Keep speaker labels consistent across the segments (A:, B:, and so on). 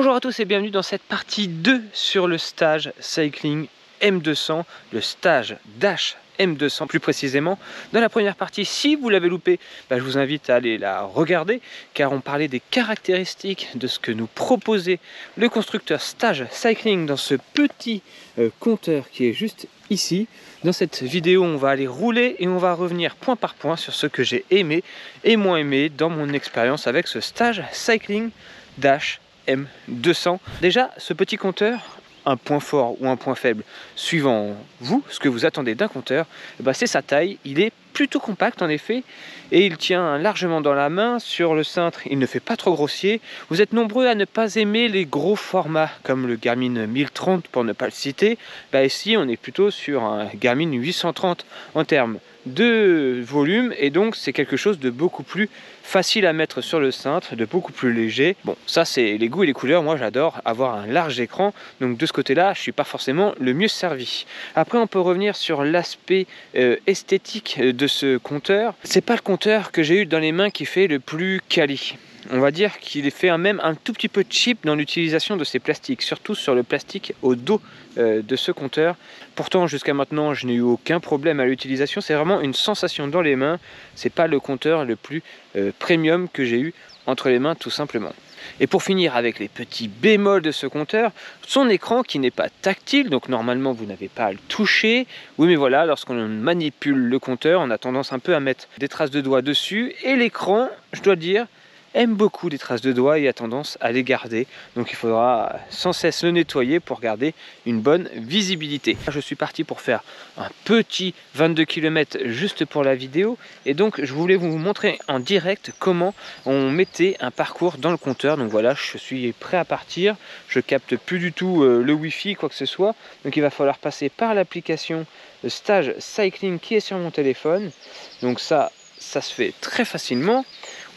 A: Bonjour à tous et bienvenue dans cette partie 2 sur le stage Cycling M200, le stage Dash M200 plus précisément. Dans la première partie, si vous l'avez loupé, je vous invite à aller la regarder car on parlait des caractéristiques de ce que nous proposait le constructeur Stage Cycling dans ce petit compteur qui est juste ici. Dans cette vidéo, on va aller rouler et on va revenir point par point sur ce que j'ai aimé et moins aimé dans mon expérience avec ce Stage Cycling Dash M200. Déjà, ce petit compteur, un point fort ou un point faible, suivant vous, ce que vous attendez d'un compteur, c'est sa taille. Il est plutôt compact en effet et il tient largement dans la main. Sur le cintre, il ne fait pas trop grossier. Vous êtes nombreux à ne pas aimer les gros formats comme le Garmin 1030 pour ne pas le citer. Ici, on est plutôt sur un Garmin 830 en termes de volume et donc c'est quelque chose de beaucoup plus facile à mettre sur le cintre, de beaucoup plus léger. Bon, ça c'est les goûts et les couleurs. Moi j'adore avoir un large écran, donc de ce côté là je suis pas forcément le mieux servi. Après on peut revenir sur l'aspect esthétique de ce compteur. C'est pas le compteur que j'ai eu dans les mains qui fait le plus quali. On va dire qu'il est fait même un tout petit peu cheap dans l'utilisation de ces plastiques, surtout sur le plastique au dos de ce compteur. Pourtant jusqu'à maintenant je n'ai eu aucun problème à l'utilisation, c'est vraiment une sensation dans les mains. C'est pas le compteur le plus premium que j'ai eu entre les mains tout simplement. Et pour finir avec les petits bémols de ce compteur, son écran qui n'est pas tactile, donc normalement vous n'avez pas à le toucher. Oui mais voilà, lorsqu'on manipule le compteur, on a tendance un peu à mettre des traces de doigts dessus. Et l'écran, je dois dire, aime beaucoup les traces de doigts et a tendance à les garder. Donc il faudra sans cesse le nettoyer pour garder une bonne visibilité. Je suis parti pour faire un petit 22 km juste pour la vidéo. Et donc je voulais vous montrer en direct comment on mettait un parcours dans le compteur. Donc voilà, je suis prêt à partir. Je capte plus du tout le Wi-Fi, quoi que ce soit. Donc il va falloir passer par l'application Stage Cycling qui est sur mon téléphone. Donc ça se fait très facilement.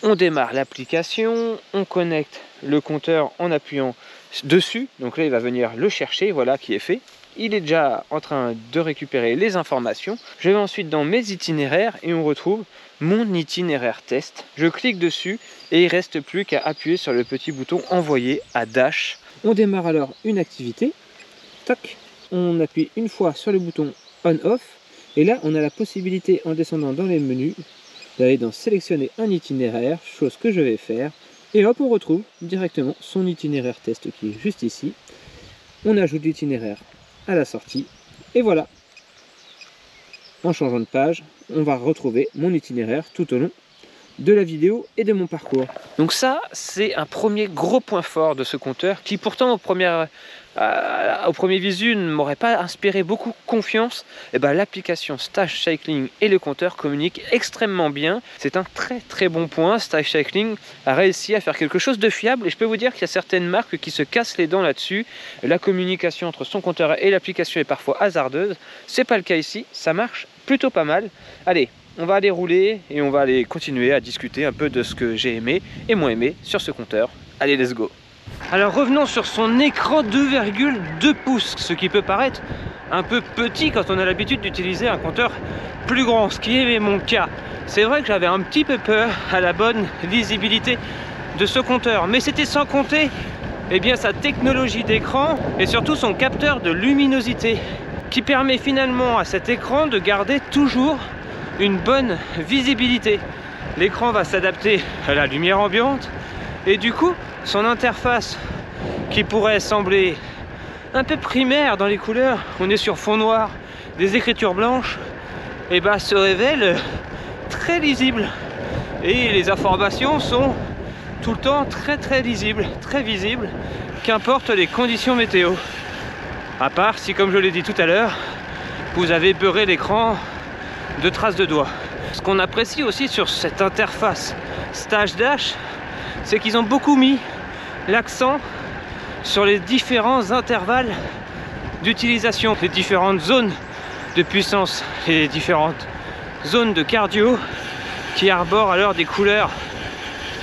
A: On démarre l'application, on connecte le compteur en appuyant dessus. Donc là, il va venir le chercher, voilà qui est fait. Il est déjà en train de récupérer les informations. Je vais ensuite dans mes itinéraires et on retrouve mon itinéraire test. Je clique dessus et il ne reste plus qu'à appuyer sur le petit bouton envoyer à Dash. On démarre alors une activité. Toc. On appuie une fois sur le bouton on-off et là, on a la possibilité en descendant dans les menus d'aller dans sélectionner un itinéraire, chose que je vais faire, et hop on retrouve directement son itinéraire test qui est juste ici. On ajoute l'itinéraire à la sortie et voilà, en changeant de page on va retrouver mon itinéraire tout au long de la vidéo et de mon parcours. Donc ça c'est un premier gros point fort de ce compteur qui pourtant au premier visu ne m'aurait pas inspiré beaucoup confiance. L'application Stage Cycling et le compteur communiquent extrêmement bien. C'est un très bon point. Stage Cycling a réussi à faire quelque chose de fiable et je peux vous dire qu'il y a certaines marques qui se cassent les dents là-dessus. La communication entre son compteur et l'application est parfois hasardeuse. C'est pas le cas ici, ça marche plutôt pas mal. Allez, on va aller rouler et on va aller continuer à discuter un peu de ce que j'ai aimé et moins aimé sur ce compteur. Allez, let's go! Alors revenons sur son écran 2,2 pouces, ce qui peut paraître un peu petit quand on a l'habitude d'utiliser un compteur plus grand, ce qui est mon cas. C'est vrai que j'avais un petit peu peur à la bonne lisibilité de ce compteur, mais c'était sans compter sa technologie d'écran et surtout son capteur de luminosité qui permet finalement à cet écran de garder toujours une bonne visibilité. L'écran va s'adapter à la lumière ambiante et du coup son interface qui pourrait sembler un peu primaire dans les couleurs, on est sur fond noir, des écritures blanches, se révèle très lisible et les informations sont tout le temps très lisibles, très visibles, qu'importe les conditions météo. À part si, comme je l'ai dit tout à l'heure, vous avez beurré l'écran de traces de doigts. Ce qu'on apprécie aussi sur cette interface Stage Dash, c'est qu'ils ont beaucoup mis l'accent sur les différents intervalles d'utilisation, les différentes zones de puissance, les différentes zones de cardio qui arborent alors des couleurs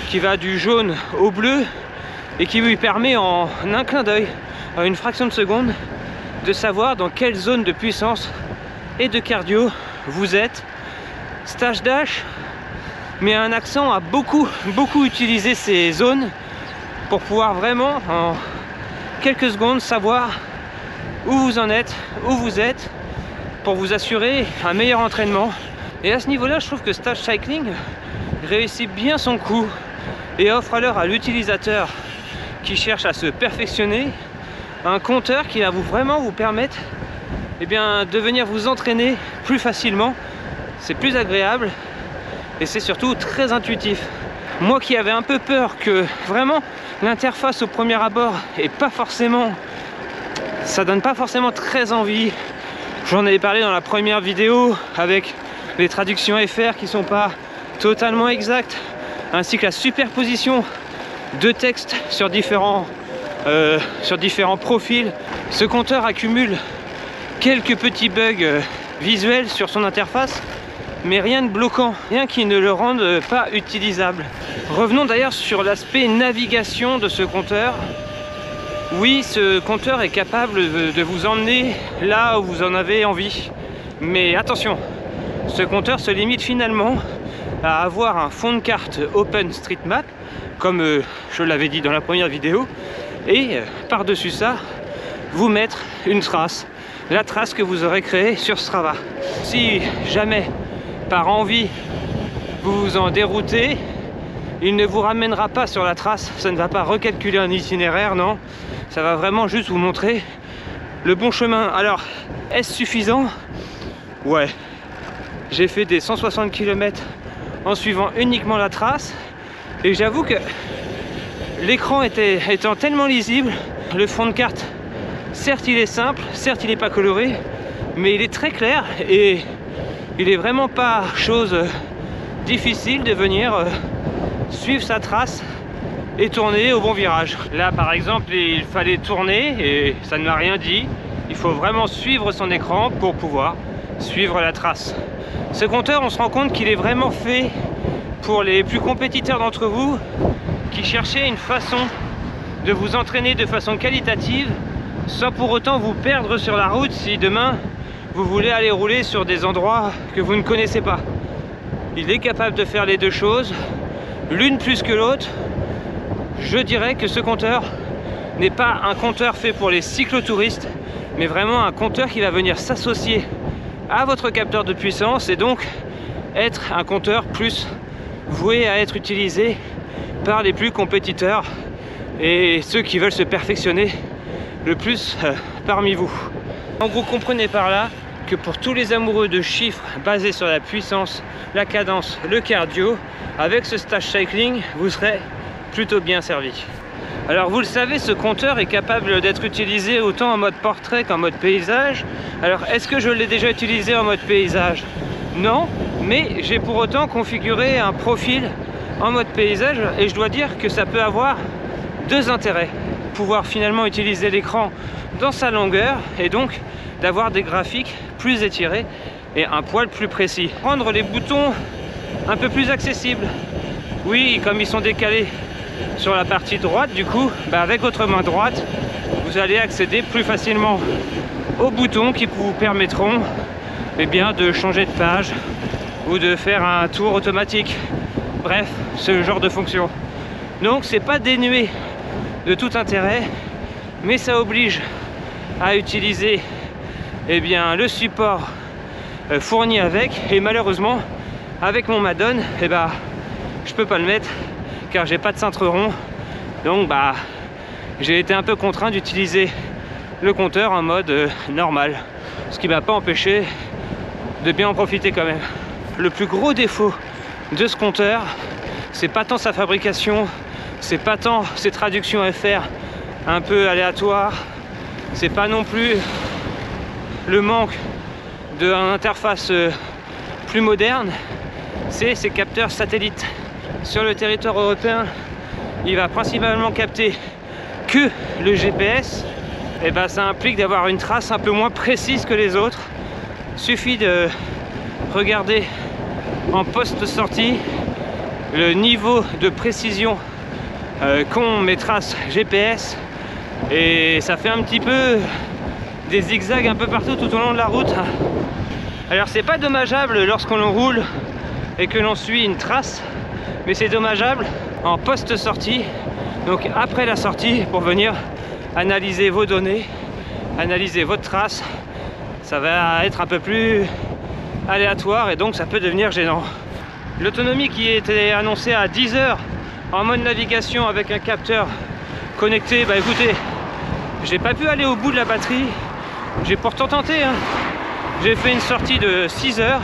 A: qui va du jaune au bleu et qui lui permet en un clin d'œil, en une fraction de seconde, de savoir dans quelle zone de puissance et de cardio vous êtes. Stage Dash met un accent à beaucoup utiliser ces zones pour pouvoir vraiment quelques secondes savoir où vous en êtes, où vous êtes, pour vous assurer un meilleur entraînement. Et à ce niveau-là, je trouve que Stage Cycling réussit bien son coup et offre alors à l'utilisateur qui cherche à se perfectionner un compteur qui va vraiment vous permettre de venir vous entraîner plus facilement. C'est plus agréable et c'est surtout très intuitif. Moi qui avais un peu peur que vraiment l'interface au premier abord est pas forcément, ça donne pas forcément très envie. J'en avais parlé dans la première vidéo avec les traductions FR qui sont pas totalement exactes, ainsi que la superposition de textes sur différents profils. Ce compteur accumule quelques petits bugs visuels sur son interface, mais rien de bloquant, rien qui ne le rende pas utilisable. Revenons d'ailleurs sur l'aspect navigation de ce compteur. Oui, ce compteur est capable de vous emmener là où vous en avez envie. Mais attention, ce compteur se limite finalement à avoir un fond de carte OpenStreetMap, comme je l'avais dit dans la première vidéo, et par-dessus ça, vous mettre une trace, la trace que vous aurez créée sur Strava. Si jamais, par envie, vous vous en déroutez, il ne vous ramènera pas sur la trace, ça ne va pas recalculer un itinéraire, non. Ça va vraiment juste vous montrer le bon chemin. Alors, est-ce suffisant? Ouais. J'ai fait des 160 km en suivant uniquement la trace. Et j'avoue que l'écran étant tellement lisible, le fond de carte, certes il est simple, certes il n'est pas coloré, mais il est très clair et il est vraiment pas chose difficile de venir suivre sa trace et tourner au bon virage. Là par exemple il fallait tourner et ça ne m'a rien dit. Il faut vraiment suivre son écran pour pouvoir suivre la trace. Ce compteur, on se rend compte qu'il est vraiment fait pour les plus compétiteurs d'entre vous qui cherchaient une façon de vous entraîner de façon qualitative sans pour autant vous perdre sur la route si demain vous voulez aller rouler sur des endroits que vous ne connaissez pas. Il est capable de faire les deux choses, l'une plus que l'autre. Je dirais que ce compteur n'est pas un compteur fait pour les cyclotouristes, mais vraiment un compteur qui va venir s'associer à votre capteur de puissance et donc être un compteur plus voué à être utilisé par les plus compétiteurs et ceux qui veulent se perfectionner le plus parmi vous. En gros, comprenez par là que pour tous les amoureux de chiffres basés sur la puissance, la cadence, le cardio, avec ce Stage Cycling, vous serez plutôt bien servi. Alors vous le savez, ce compteur est capable d'être utilisé autant en mode portrait qu'en mode paysage. Alors est-ce que je l'ai déjà utilisé en mode paysage? Non, mais j'ai pour autant configuré un profil en mode paysage et je dois dire que ça peut avoir deux intérêts. Pouvoir finalement utiliser l'écran dans sa longueur et donc d'avoir des graphiques plus étirés et un poil plus précis. Rendre les boutons un peu plus accessibles. Oui, comme ils sont décalés sur la partie droite, du coup, avec votre main droite, vous allez accéder plus facilement aux boutons qui vous permettront de changer de page ou de faire un tour automatique. Bref, ce genre de fonction. Donc c'est pas dénué de tout intérêt, mais ça oblige à utiliser le support fourni avec, et malheureusement avec mon Madone, je peux pas le mettre car j'ai pas de cintre rond, donc j'ai été un peu contraint d'utiliser le compteur en mode normal, ce qui m'a pas empêché de bien en profiter quand même. Le plus gros défaut de ce compteur, c'est pas tant sa fabrication, c'est pas tant ses traductions FR un peu aléatoires, c'est pas non plus le manque d'une interface plus moderne, c'est ses capteurs satellites. Sur le territoire européen, il va principalement capter que le GPS. Et ça implique d'avoir une trace un peu moins précise que les autres. Suffit de regarder en post-sortie le niveau de précision qu'ont mes traces GPS et ça fait un petit peu des zigzags un peu partout tout au long de la route. Alors c'est pas dommageable lorsqu'on roule et que l'on suit une trace, mais c'est dommageable en post-sortie, donc après la sortie, pour venir analyser vos données, analyser votre trace, ça va être un peu plus aléatoire et donc ça peut devenir gênant. L'autonomie qui était annoncée à 10 heures en mode navigation avec un capteur connecté, bah écoutez, j'ai pas pu aller au bout de la batterie, j'ai pourtant tenté, hein. J'ai fait une sortie de 6 heures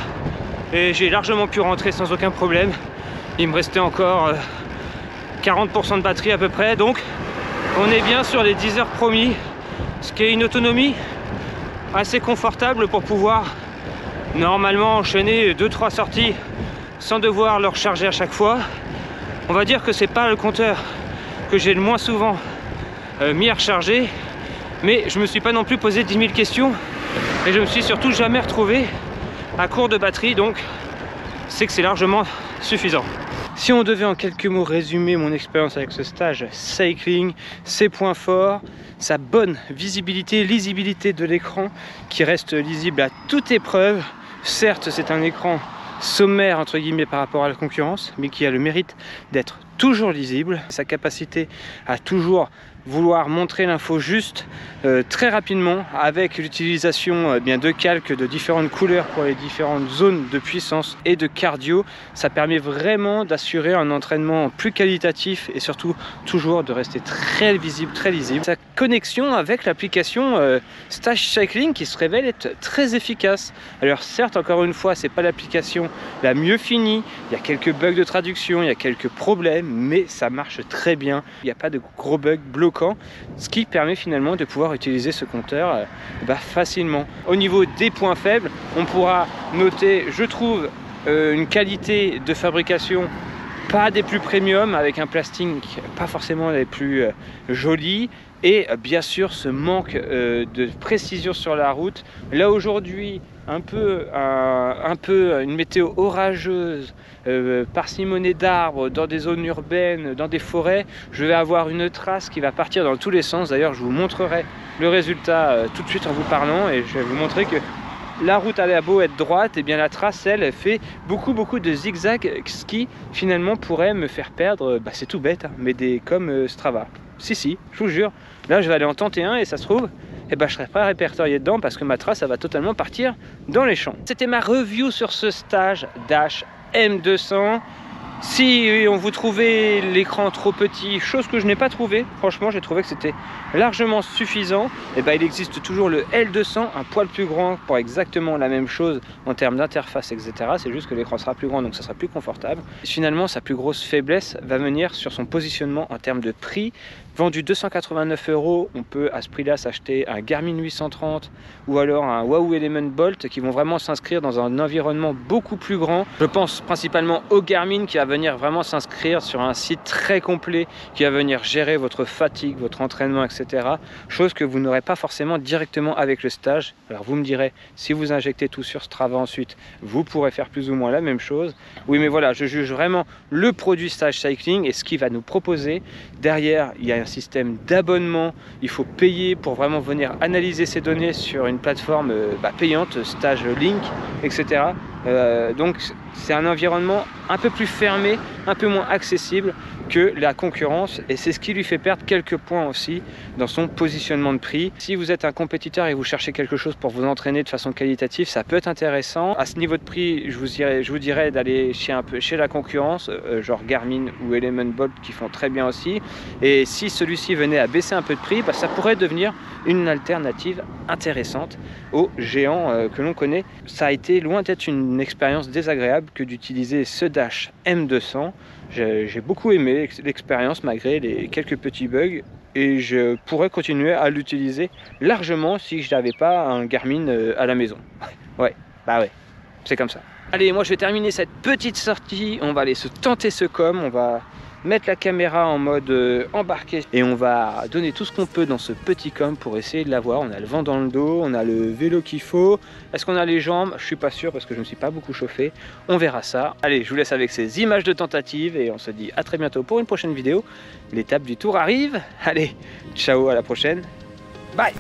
A: et j'ai largement pu rentrer sans aucun problème. Il me restait encore 40% de batterie à peu près, donc on est bien sur les 10 heures promis, ce qui est une autonomie assez confortable pour pouvoir normalement enchaîner 2-3 sorties sans devoir le recharger à chaque fois. On va dire que c'est pas le compteur que j'ai le moins souvent mis à recharger, mais je me suis pas non plus posé 10 000 questions et je me suis surtout jamais retrouvé à court de batterie, donc c'est que c'est largement suffisant. Si on devait en quelques mots résumer mon expérience avec ce stage cycling, ses points forts, sa bonne visibilité, lisibilité de l'écran qui reste lisible à toute épreuve. Certes, c'est un écran sommaire entre guillemets par rapport à la concurrence, mais qui a le mérite d'être toujours lisible. Sa capacité à toujours vouloir montrer l'info juste très rapidement avec l'utilisation de calques de différentes couleurs pour les différentes zones de puissance et de cardio, ça permet vraiment d'assurer un entraînement plus qualitatif et surtout toujours de rester très visible, très lisible. Sa connexion avec l'application Stage Cycling qui se révèle être très efficace. Alors certes, encore une fois, c'est pas l'application la mieux finie, il y a quelques bugs de traduction, il y a quelques problèmes, mais ça marche très bien, il n'y a pas de gros bugs bloquants, ce qui permet finalement de pouvoir utiliser ce compteur facilement. Au niveau des points faibles, on pourra noter, je trouve, une qualité de fabrication pas des plus premium, avec un plastique pas forcément les plus jolis, et bien sûr ce manque de précision sur la route. Là aujourd'hui, un peu une météo orageuse, parcimonie d'arbres dans des zones urbaines, dans des forêts, je vais avoir une trace qui va partir dans tous les sens. D'ailleurs, je vous montrerai le résultat tout de suite en vous parlant, et je vais vous montrer que la route a beau être droite, et bien la trace elle fait beaucoup de zigzags, ce qui finalement pourrait me faire perdre, c'est tout bête, hein, mais comme Strava. Si, je vous jure, là je vais aller en tenter un et ça se trouve, je serai pas répertorié dedans parce que ma trace elle va totalement partir dans les champs. C'était ma review sur ce stage Dash M200. Si on vous trouvait l'écran trop petit, chose que je n'ai pas trouvé, franchement j'ai trouvé que c'était largement suffisant, il existe toujours le L200, un poil plus grand pour exactement la même chose en termes d'interface, etc. C'est juste que l'écran sera plus grand, donc ça sera plus confortable. Finalement, sa plus grosse faiblesse va venir sur son positionnement en termes de prix. Vendu 289 €, on peut à ce prix-là s'acheter un Garmin 830 ou alors un Wahoo Element Bolt qui vont vraiment s'inscrire dans un environnement beaucoup plus grand. Je pense principalement au Garmin qui va venir vraiment s'inscrire sur un site très complet qui va venir gérer votre fatigue, votre entraînement, etc. Chose que vous n'aurez pas forcément directement avec le stage. Alors vous me direz, si vous injectez tout sur Strava ensuite, vous pourrez faire plus ou moins la même chose. Oui, mais voilà, je juge vraiment le produit Stage Cycling et ce qu'il va nous proposer. Derrière, il y a un système d'abonnement, il faut payer pour vraiment venir analyser ces données sur une plateforme payante, Stage Link, etc. Donc c'est un environnement un peu plus fermé, un peu moins accessible que la concurrence, et c'est ce qui lui fait perdre quelques points aussi dans son positionnement de prix. Si vous êtes un compétiteur et vous cherchez quelque chose pour vous entraîner de façon qualitative, ça peut être intéressant. À ce niveau de prix, je vous dirais d'aller chez la concurrence, genre Garmin ou Element Bolt qui font très bien aussi. Et si celui-ci venait à baisser un peu de prix, ça pourrait devenir une alternative intéressante aux géants que l'on connaît. Ça a été loin d'être une expérience désagréable que d'utiliser ce Dash M200. J'ai beaucoup aimé l'expérience malgré les quelques petits bugs, et je pourrais continuer à l'utiliser largement si je n'avais pas un Garmin à la maison. Ouais, c'est comme ça. Allez, moi je vais terminer cette petite sortie, on va aller se tenter ce on va mettre la caméra en mode embarqué et on va donner tout ce qu'on peut dans ce petit pour essayer de l'avoir. On a le vent dans le dos, on a le vélo qu'il faut. Est-ce qu'on a les jambes? Je suis pas sûr parce que je ne me suis pas beaucoup chauffé. On verra ça. Allez, je vous laisse avec ces images de tentative et on se dit à très bientôt pour une prochaine vidéo. L'étape du tour arrive. Allez, ciao, à la prochaine. Bye.